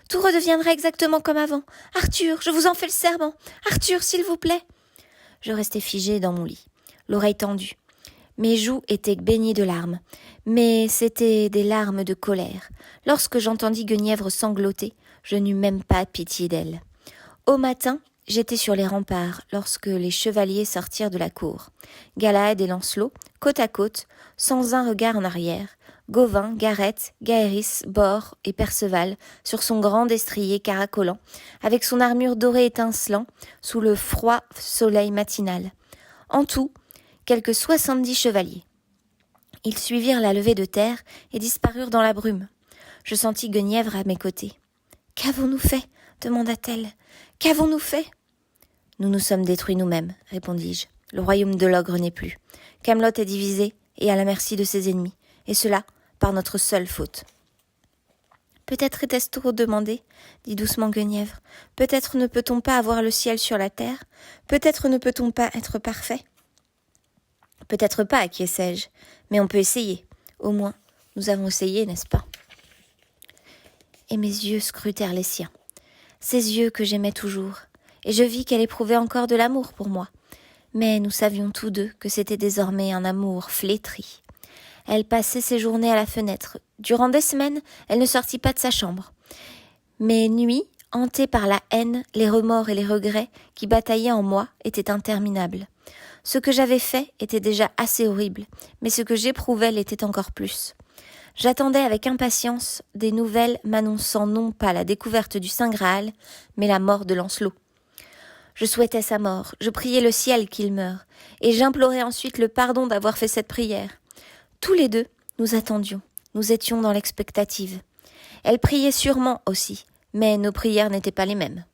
Tout redeviendra exactement comme avant. Arthur, je vous en fais le serment. Arthur, s'il vous plaît !» Je restais figée dans mon lit, l'oreille tendue. Mes joues étaient baignées de larmes, mais c'étaient des larmes de colère. Lorsque j'entendis Guenièvre sangloter, je n'eus même pas pitié d'elle. Au matin, j'étais sur les remparts lorsque les chevaliers sortirent de la cour. Galahad et Lancelot, côte à côte, sans un regard en arrière. Gauvin, Gareth, Gaëris, Bors et Perceval sur son grand destrier caracolant, avec son armure dorée étincelant sous le froid soleil matinal. En tout, quelques 70 chevaliers. Ils suivirent la levée de terre et disparurent dans la brume. Je sentis Guenièvre à mes côtés. « Qu'avons-nous fait ?» demanda-t-elle. « Qu'avons-nous fait ?» « Nous nous sommes détruits nous-mêmes, répondis-je. Le royaume de l'ogre n'est plus. Camelot est divisé et à la merci de ses ennemis, et cela par notre seule faute. Peut-être était-ce trop demandé, dit doucement Guenièvre. Peut-être ne peut-on pas avoir le ciel sur la terre. Peut-être ne peut-on pas être parfait. Peut-être pas, acquiesçai-je, mais on peut essayer. Au moins, nous avons essayé, n'est-ce pas ? Et mes yeux scrutèrent les siens. Ces yeux que j'aimais toujours. Et je vis qu'elle éprouvait encore de l'amour pour moi. Mais nous savions tous deux que c'était désormais un amour flétri. Elle passait ses journées à la fenêtre. Durant des semaines, elle ne sortit pas de sa chambre. Mes nuits, hantées par la haine, les remords et les regrets qui bataillaient en moi, étaient interminables. Ce que j'avais fait était déjà assez horrible, mais ce que j'éprouvais l'était encore plus. J'attendais avec impatience des nouvelles m'annonçant non pas la découverte du Saint Graal, mais la mort de Lancelot. Je souhaitais sa mort, je priais le ciel qu'il meure, et j'implorais ensuite le pardon d'avoir fait cette prière. Tous les deux, nous attendions, nous étions dans l'expectative. Elle priait sûrement aussi, mais nos prières n'étaient pas les mêmes.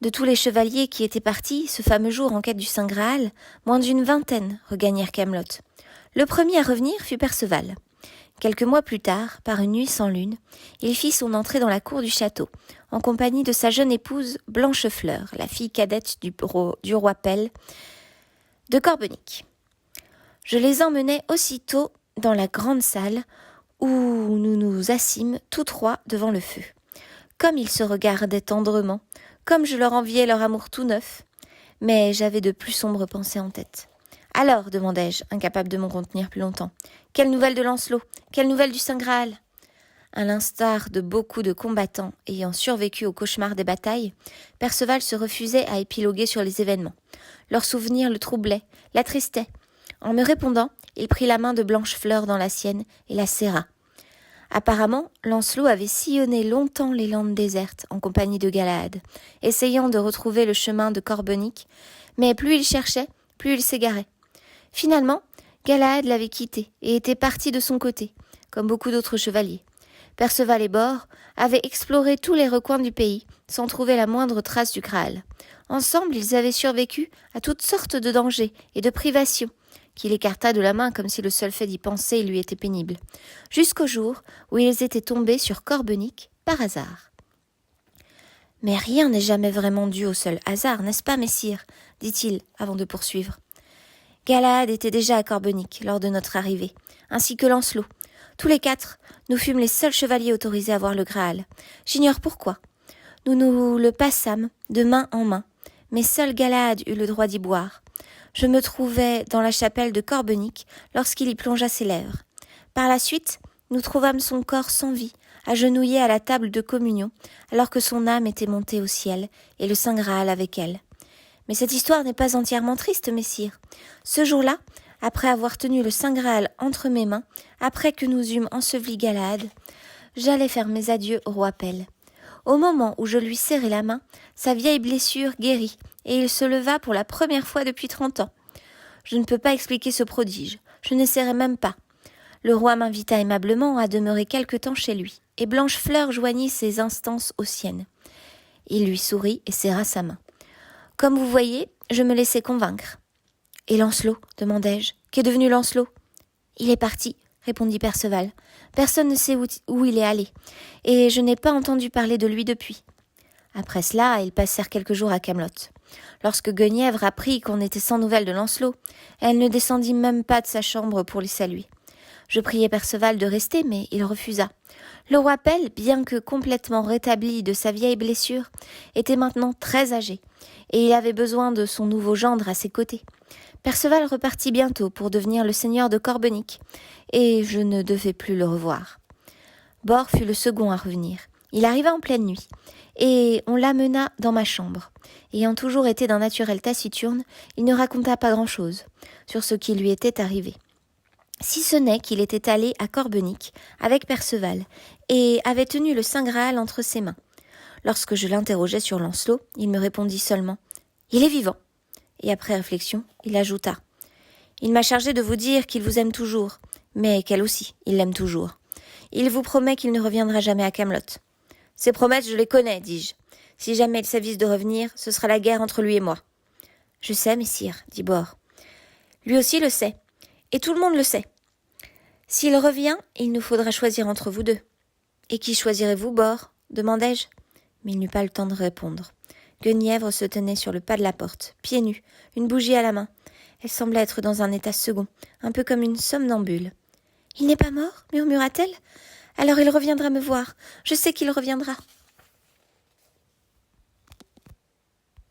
De tous les chevaliers qui étaient partis, ce fameux jour en quête du Saint Graal, moins d'une vingtaine regagnèrent Camelot. Le premier à revenir fut Perceval. Quelques mois plus tard, par une nuit sans lune, il fit son entrée dans la cour du château, en compagnie de sa jeune épouse Blanchefleur, la fille cadette du roi Pelle de Corbenic. Je les emmenai aussitôt dans la grande salle où nous nous assîmes tous trois devant le feu. Comme ils se regardaient tendrement, comme je leur enviais leur amour tout neuf, mais j'avais de plus sombres pensées en tête. « Alors, demandai-je, incapable de m'en contenir plus longtemps, quelle nouvelle de Lancelot ? Quelle nouvelle du Saint Graal ?» À l'instar de beaucoup de combattants ayant survécu au cauchemar des batailles, Perceval se refusait à épiloguer sur les événements. Leurs souvenirs le troublaient, l'attristaient. En me répondant, il prit la main de Blanchefleur dans la sienne et la serra. Apparemment, Lancelot avait sillonné longtemps les landes désertes en compagnie de Galahad, essayant de retrouver le chemin de Corbenic, mais plus il cherchait, plus il s'égarait. Finalement, Galahad l'avait quitté et était parti de son côté, comme beaucoup d'autres chevaliers. Perceval et Bors avaient exploré tous les recoins du pays, sans trouver la moindre trace du Graal. Ensemble, ils avaient survécu à toutes sortes de dangers et de privations, qu'il écarta de la main comme si le seul fait d'y penser lui était pénible, jusqu'au jour où ils étaient tombés sur Corbenic par hasard. « Mais rien n'est jamais vraiment dû au seul hasard, n'est-ce pas, messire ?» dit-il avant de poursuivre. Galahad était déjà à Corbenic lors de notre arrivée, ainsi que Lancelot. Tous les quatre, nous fûmes les seuls chevaliers autorisés à voir le Graal. J'ignore pourquoi. Nous nous le passâmes de main en main, mais seul Galahad eut le droit d'y boire. Je me trouvais dans la chapelle de Corbenic lorsqu'il y plongea ses lèvres. Par la suite, nous trouvâmes son corps sans vie, agenouillé à la table de communion, alors que son âme était montée au ciel et le Saint Graal avec elle. Mais cette histoire n'est pas entièrement triste, messire. Ce jour-là, après avoir tenu le Saint Graal entre mes mains, après que nous eûmes enseveli Galahad, j'allais faire mes adieux au roi Pelle. Au moment où je lui serrai la main, sa vieille blessure guérit, et il se leva pour la première fois depuis 30 ans. Je ne peux pas expliquer ce prodige. Je n'essaierai même pas. Le roi m'invita aimablement à demeurer quelque temps chez lui, et Blanchefleur joignit ses instances aux siennes. Il lui sourit et serra sa main. Comme vous voyez, je me laissai convaincre. « Et Lancelot ?» demandai-je. « Qu'est devenu Lancelot ?»« Il est parti, » répondit Perceval. « Personne ne sait où il est allé, et je n'ai pas entendu parler de lui depuis. » Après cela, ils passèrent quelques jours à Camelot. Lorsque Guenièvre apprit qu'on était sans nouvelles de Lancelot, elle ne descendit même pas de sa chambre pour les saluer. Je priai Perceval de rester, mais il refusa. Le roi Pelle, bien que complètement rétabli de sa vieille blessure, était maintenant très âgé, et il avait besoin de son nouveau gendre à ses côtés. Perceval repartit bientôt pour devenir le seigneur de Corbenic, et je ne devais plus le revoir. Bors fut le second à revenir. Il arriva en pleine nuit, et on l'amena dans ma chambre. Ayant toujours été d'un naturel taciturne, il ne raconta pas grand-chose sur ce qui lui était arrivé. Si ce n'est qu'il était allé à Corbenic avec Perceval et avait tenu le Saint Graal entre ses mains. Lorsque je l'interrogeai sur Lancelot, il me répondit seulement « Il est vivant !» Et après réflexion, il ajouta « Il m'a chargé de vous dire qu'il vous aime toujours, mais qu'elle aussi, il l'aime toujours. Il vous promet qu'il ne reviendra jamais à Camelot. » « Ses promesses, je les connais, dis-je. Si jamais il s'avise de revenir, ce sera la guerre entre lui et moi. »« Je sais, messire, » dit Bors. « Lui aussi le sait, et tout le monde le sait. S'il revient, il nous faudra choisir entre vous deux. »« Et qui choisirez-vous, Bors ?» demandai-je. Mais il n'eut pas le temps de répondre. Guenièvre se tenait sur le pas de la porte, pieds nus, une bougie à la main. Elle semblait être dans un état second, un peu comme une somnambule. « Il n'est pas mort ?» murmura-t-elle. « Alors il reviendra me voir. Je sais qu'il reviendra. »